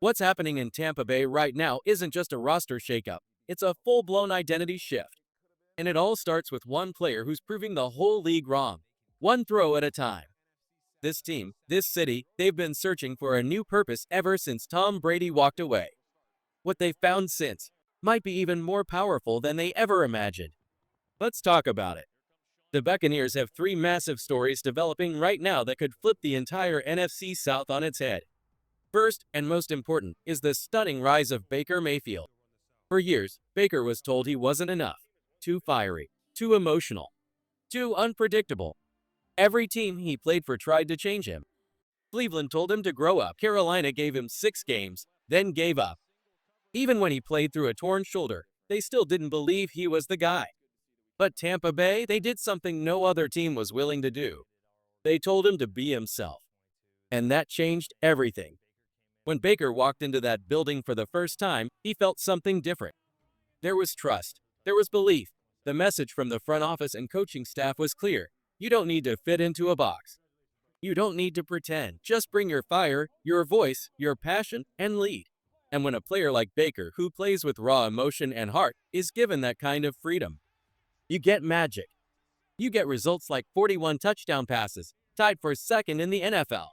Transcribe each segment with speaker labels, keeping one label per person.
Speaker 1: What's happening in Tampa Bay right now isn't just a roster shakeup, it's a full-blown identity shift. And it all starts with one player who's proving the whole league wrong, one throw at a time. This team, this city, they've been searching for a new purpose ever since Tom Brady walked away. What they've found since might be even more powerful than they ever imagined. Let's talk about it. The Buccaneers have three massive stories developing right now that could flip the entire NFC South on its head. First, and most important, is the stunning rise of Baker Mayfield. For years, Baker was told he wasn't enough. Too fiery, too emotional, too unpredictable. Every team he played for tried to change him. Cleveland told him to grow up. Carolina gave him 6 games, then gave up. Even when he played through a torn shoulder, they still didn't believe he was the guy. But Tampa Bay, they did something no other team was willing to do. They told him to be himself. And that changed everything. When Baker walked into that building for the first time, he felt something different. There was trust. There was belief. The message from the front office and coaching staff was clear. You don't need to fit into a box. You don't need to pretend. Just bring your fire, your voice, your passion, and lead. And when a player like Baker, who plays with raw emotion and heart, is given that kind of freedom, you get magic. You get results like 41 touchdown passes, tied for second in the NFL.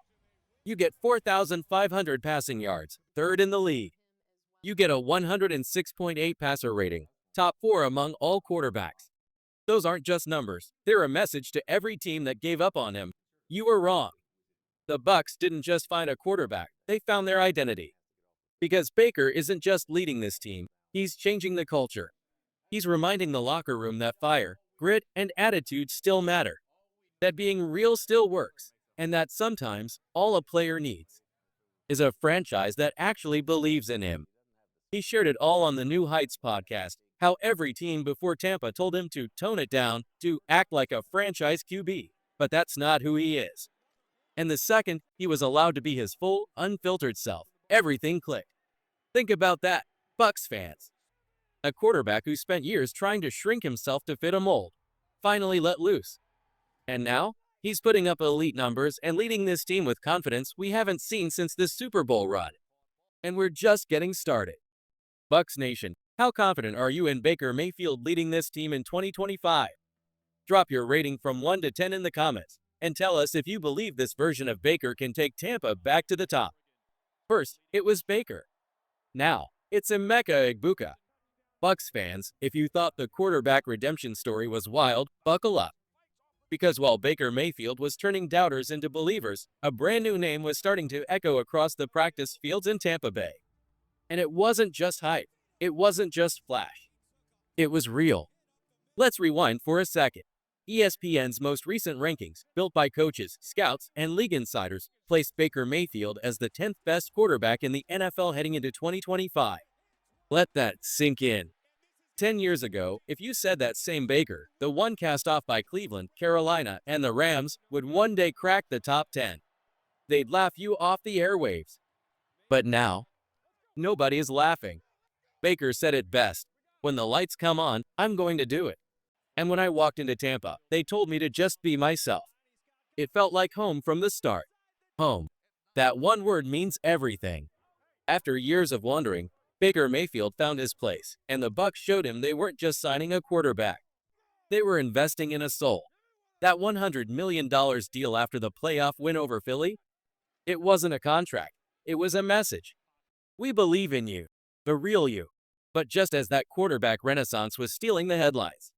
Speaker 1: You get 4,500 passing yards, third in the league. You get a 106.8 passer rating, top 4 among all quarterbacks. Those aren't just numbers. They're a message to every team that gave up on him. You were wrong. The Bucs didn't just find a quarterback, they found their identity. Because Baker isn't just leading this team, he's changing the culture. He's reminding the locker room that fire, grit, and attitude still matter. That being real still works. And that sometimes, all a player needs is a franchise that actually believes in him. He shared it all on the New Heights podcast, how every team before Tampa told him to tone it down, to act like a franchise QB. But that's not who he is. And the second he was allowed to be his full, unfiltered self, everything clicked. Think about that, Bucs fans. A quarterback who spent years trying to shrink himself to fit a mold, finally let loose. And now, he's putting up elite numbers and leading this team with confidence we haven't seen since the Super Bowl run. And we're just getting started. Bucs Nation, how confident are you in Baker Mayfield leading this team in 2025? Drop your rating from 1 to 10 in the comments, and tell us if you believe this version of Baker can take Tampa back to the top. First, it was Baker. Now, it's a Mecha Igbuka. Bucs fans, if you thought the quarterback redemption story was wild, buckle up. Because while Baker Mayfield was turning doubters into believers, a brand new name was starting to echo across the practice fields in Tampa Bay. And it wasn't just hype. It wasn't just flash. It was real. Let's rewind for a second. ESPN's most recent rankings, built by coaches, scouts, and league insiders, placed Baker Mayfield as the 10th best quarterback in the NFL heading into 2025. Let that sink in. 10 years ago, if you said that same Baker, the one cast off by Cleveland, Carolina, and the Rams, would one day crack the top 10, they'd laugh you off the airwaves. But now, nobody is laughing. Baker said it best. When the lights come on, I'm going to do it. And when I walked into Tampa, they told me to just be myself. It felt like home from the start. Home. That one word means everything. After years of wandering, Baker Mayfield found his place, and the Bucs showed him they weren't just signing a quarterback. They were investing in a soul. That $100 million deal after the playoff win over Philly? It wasn't a contract. It was a message. We believe in you, the real you. But just as that quarterback renaissance was stealing the headlines,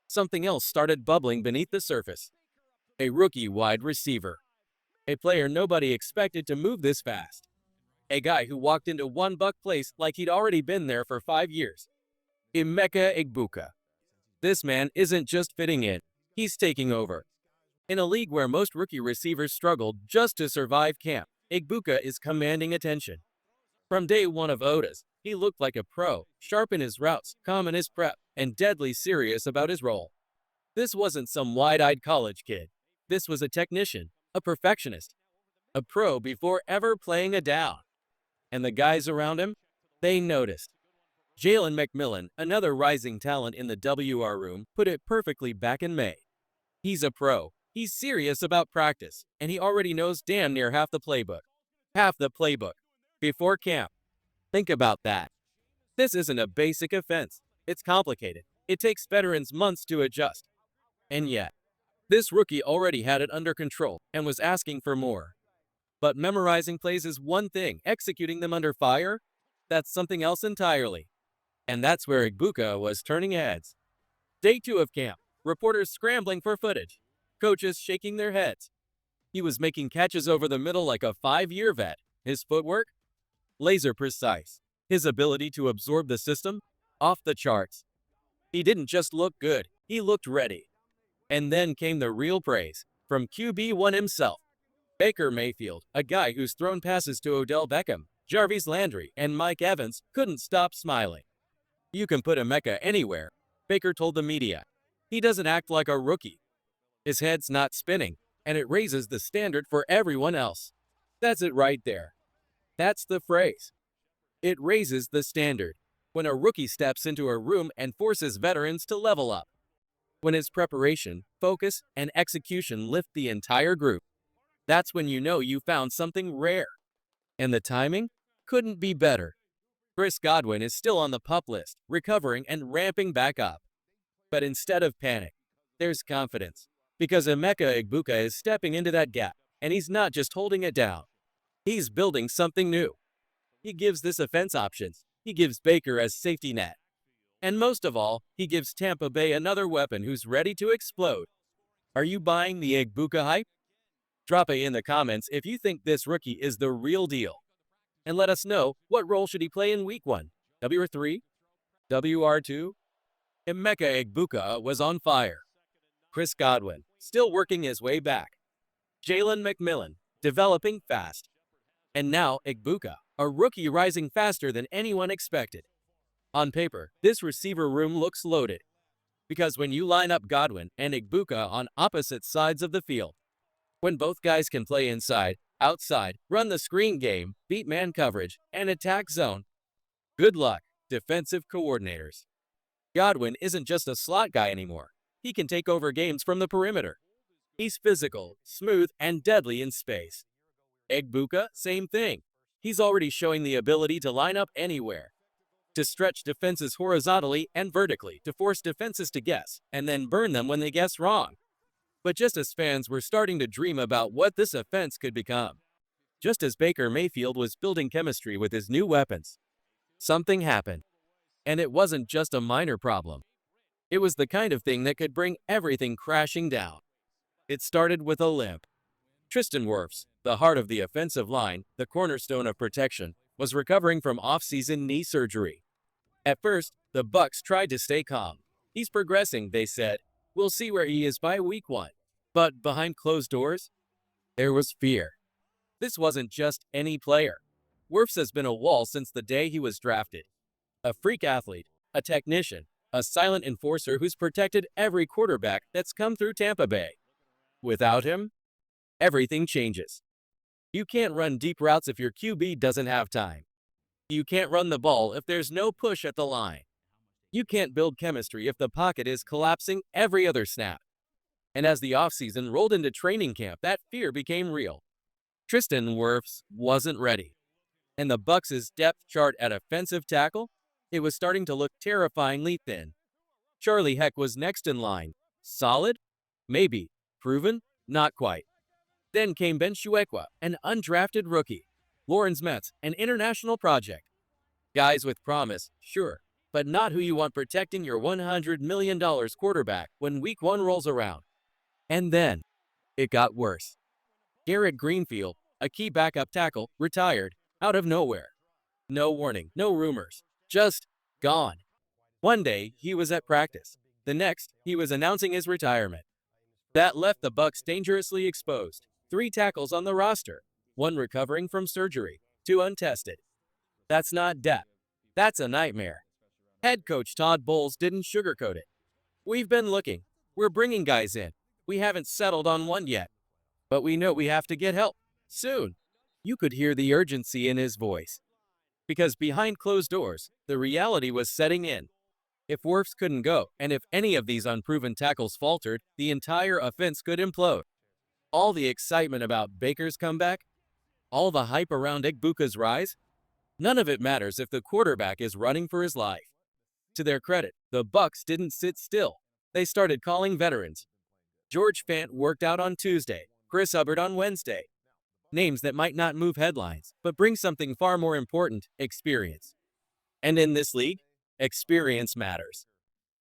Speaker 1: something else started bubbling beneath the surface. A rookie wide receiver. A player nobody expected to move this fast. A guy who walked into one Buc place like he'd already been there for 5 years. Mecha Igbuka. This man isn't just fitting in, he's taking over. In a league where most rookie receivers struggled just to survive camp, Igbuka is commanding attention. From day one of Otis, he looked like a pro, sharp in his routes, calm in his prep, and deadly serious about his role. This wasn't some wide-eyed college kid. This was a technician, a perfectionist, a pro before ever playing a down. And the guys around him, they noticed. Jalen McMillan, another rising talent in the WR room, put it perfectly back in May. He's a pro. He's serious about practice, and he already knows damn near half the playbook. Half the playbook. before camp. Think about that. This isn't a basic offense. It's complicated. It takes veterans months to adjust. And yet, this rookie already had it under control and was asking for more. But memorizing plays is one thing, executing them under fire, that's something else entirely. And that's where Igbuka was turning heads. Day 2 of camp, reporters scrambling for footage, coaches shaking their heads. He was making catches over the middle like a 5-year vet. His footwork? Laser precise. His ability to absorb the system? Off the charts. He didn't just look good, he looked ready. And then came the real praise from QB1 himself. Baker Mayfield, a guy who's thrown passes to Odell Beckham, Jarvis Landry, and Mike Evans, couldn't stop smiling. You can put a Mecha anywhere, Baker told the media. He doesn't act like a rookie. His head's not spinning, and it raises the standard for everyone else. That's it right there. That's the phrase. It raises the standard. When a rookie steps into a room and forces veterans to level up. When his preparation, focus, and execution lift the entire group. That's when you know you found something rare. And the timing couldn't be better. Chris Godwin is still on the PUP list, recovering and ramping back up. But instead of panic, there's confidence. Because Mecha Igbuka is stepping into that gap, and he's not just holding it down. He's building something new. He gives this offense options. He gives Baker a safety net. And most of all, he gives Tampa Bay another weapon who's ready to explode. Are you buying the Igbuka hype? Drop it in the comments if you think this rookie is the real deal. And let us know, what role should he play in Week 1? WR3? WR2? Mecha Igbuka was on fire. Chris Godwin, still working his way back. Jalen McMillan, developing fast. And now Igbuka, a rookie rising faster than anyone expected. On paper, this receiver room looks loaded. Because when you line up Godwin and Igbuka on opposite sides of the field, when both guys can play inside, outside, run the screen game, beat man coverage, and attack zone, good luck, defensive coordinators. Godwin isn't just a slot guy anymore. He can take over games from the perimeter. He's physical, smooth, and deadly in space. Igbuka, same thing. He's already showing the ability to line up anywhere, to stretch defenses horizontally and vertically, to force defenses to guess, and then burn them when they guess wrong. But just as fans were starting to dream about what this offense could become, just as Baker Mayfield was building chemistry with his new weapons, something happened. And it wasn't just a minor problem. It was the kind of thing that could bring everything crashing down. It started with a limp. Tristan Wirfs, the heart of the offensive line, the cornerstone of protection, was recovering from off-season knee surgery. At first, the Bucs tried to stay calm. He's progressing, they said. We'll see where he is by Week 1. But behind closed doors, there was fear. This wasn't just any player. Wirfs has been a wall since the day he was drafted. A freak athlete, a technician, a silent enforcer who's protected every quarterback that's come through Tampa Bay. Without him, everything changes. You can't run deep routes if your QB doesn't have time. You can't run the ball if there's no push at the line. You can't build chemistry if the pocket is collapsing every other snap. And as the offseason rolled into training camp, that fear became real. Tristan Wirfs wasn't ready. And the Bucs' depth chart at offensive tackle, it was starting to look terrifyingly thin. Charlie Heck was next in line. Solid? Maybe. Proven? Not quite. Then came Ben Shuekwa, an undrafted rookie. Lawrence Metz, an international project. Guys with promise, sure, but not who you want protecting your $100 million quarterback when Week 1 rolls around. And then, it got worse. Garrett Greenfield, a key backup tackle, retired, out of nowhere. No warning, no rumors, just gone. One day, he was at practice. The next, he was announcing his retirement. That left the Bucs dangerously exposed. 3 tackles on the roster, 1 recovering from surgery, 2 untested. That's not depth. That's a nightmare. Head coach Todd Bowles didn't sugarcoat it. We've been looking. We're bringing guys in. We haven't settled on one yet. But we know we have to get help. Soon. You could hear the urgency in his voice. Because behind closed doors, the reality was setting in. If Wirfs couldn't go, and if any of these unproven tackles faltered, the entire offense could implode. All the excitement about Baker's comeback, all the hype around Igbuka's rise, None of it matters if the quarterback is running for his life. To their credit, the Bucs didn't sit still. They started calling veterans. George Fant worked out on Tuesday, Chris Hubbard on Wednesday. Names that might not move headlines, but bring something far more important: experience. And in this league, experience matters.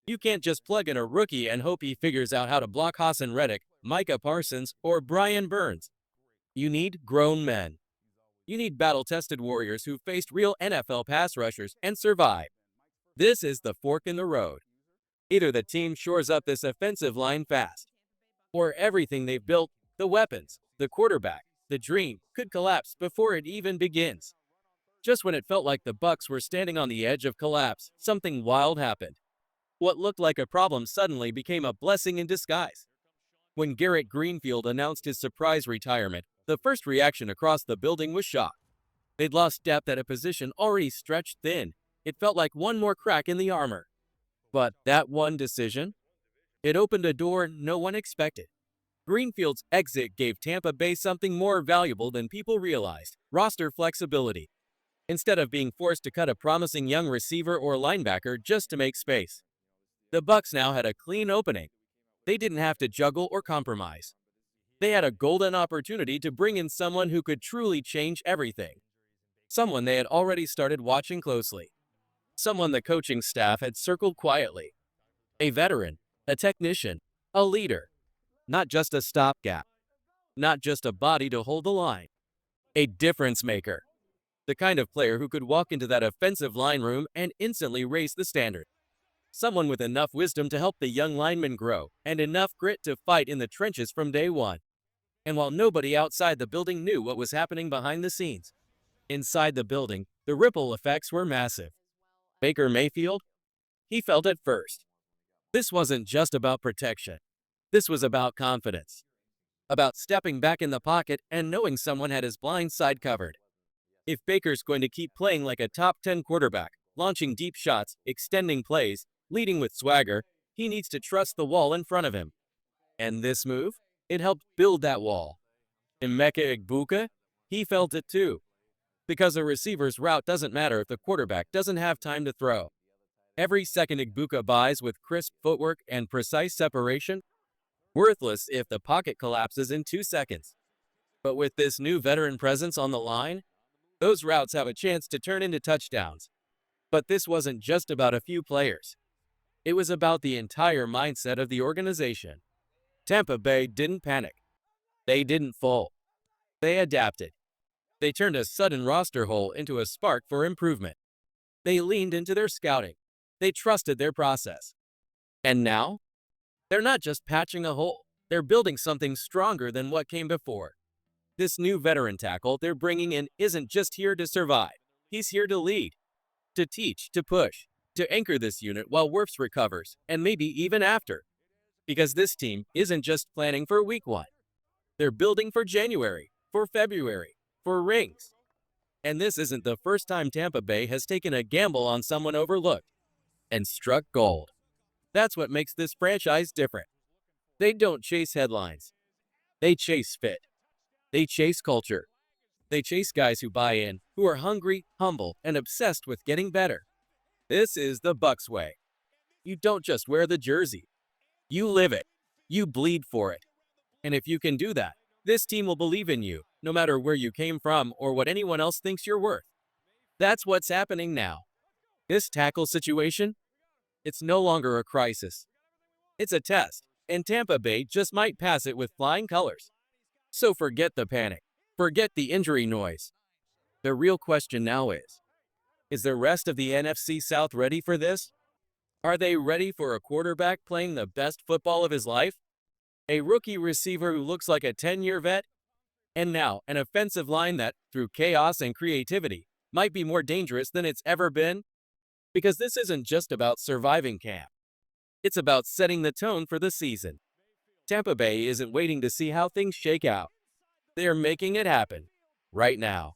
Speaker 1: You can't just plug in a rookie and hope he figures out how to block Hassan Reddick, Micah Parsons, or Brian Burns. You need grown men. You need battle-tested warriors who faced real NFL pass rushers and survived. This is the fork in the road. Either the team shores up this offensive line fast, or everything they've built, the weapons, the quarterback, the dream, could collapse before it even begins. Just when it felt like the Bucs were standing on the edge of collapse, something wild happened. What looked like a problem suddenly became a blessing in disguise. When Garrett Greenfield announced his surprise retirement, the first reaction across the building was shock. They'd lost depth at a position already stretched thin. It felt like one more crack in the armor. But that one decision? It opened a door no one expected. Greenfield's exit gave Tampa Bay something more valuable than people realized: roster flexibility. Instead of being forced to cut a promising young receiver or linebacker just to make space, the Bucs now had a clean opening. They didn't have to juggle or compromise. They had a golden opportunity to bring in someone who could truly change everything. Someone they had already started watching closely. Someone the coaching staff had circled quietly. A veteran, a technician, a leader. Not just a stopgap. Not just a body to hold the line. A difference maker. The kind of player who could walk into that offensive line room and instantly raise the standard. Someone with enough wisdom to help the young linemen grow, and enough grit to fight in the trenches from day one. And while nobody outside the building knew what was happening behind the scenes, inside the building, the ripple effects were massive. Baker Mayfield? He felt it first. This wasn't just about protection. This was about confidence. About stepping back in the pocket and knowing someone had his blind side covered. If Baker's going to keep playing like a top 10 quarterback, launching deep shots, extending plays, leading with swagger, he needs to trust the wall in front of him. And this move? It helped build that wall. In Mecha Igbuka, he felt it too. Because a receiver's route doesn't matter if the quarterback doesn't have time to throw. Every second Igbuka buys with crisp footwork and precise separation, worthless if the pocket collapses in 2 seconds. But with this new veteran presence on the line, those routes have a chance to turn into touchdowns. But this wasn't just about a few players. It was about the entire mindset of the organization. Tampa Bay didn't panic. They didn't fold. They adapted. They turned a sudden roster hole into a spark for improvement. They leaned into their scouting. They trusted their process. And now, they're not just patching a hole. They're building something stronger than what came before. This new veteran tackle they're bringing in isn't just here to survive. He's here to lead, to teach, to push, to anchor this unit while Wirfs recovers, and maybe even after. Because this team isn't just planning for week 1. They're building for January, for February, for rings. And this isn't the first time Tampa Bay has taken a gamble on someone overlooked and struck gold. That's what makes this franchise different. They don't chase headlines. They chase fit. They chase culture. They chase guys who buy in, who are hungry, humble, and obsessed with getting better. This is the Bucs way. You don't just wear the jersey. You live it. You bleed for it. And if you can do that, this team will believe in you, no matter where you came from or what anyone else thinks you're worth. That's what's happening now. This tackle situation? It's no longer a crisis. It's a test, and Tampa Bay just might pass it with flying colors. So forget the panic. Forget the injury noise. The real question now is the rest of the NFC South ready for this? Are they ready for a quarterback playing the best football of his life? A rookie receiver who looks like a 10-year vet? And now, an offensive line that, through chaos and creativity, might be more dangerous than it's ever been? Because this isn't just about surviving camp. It's about setting the tone for the season. Tampa Bay isn't waiting to see how things shake out. They're making it happen right now.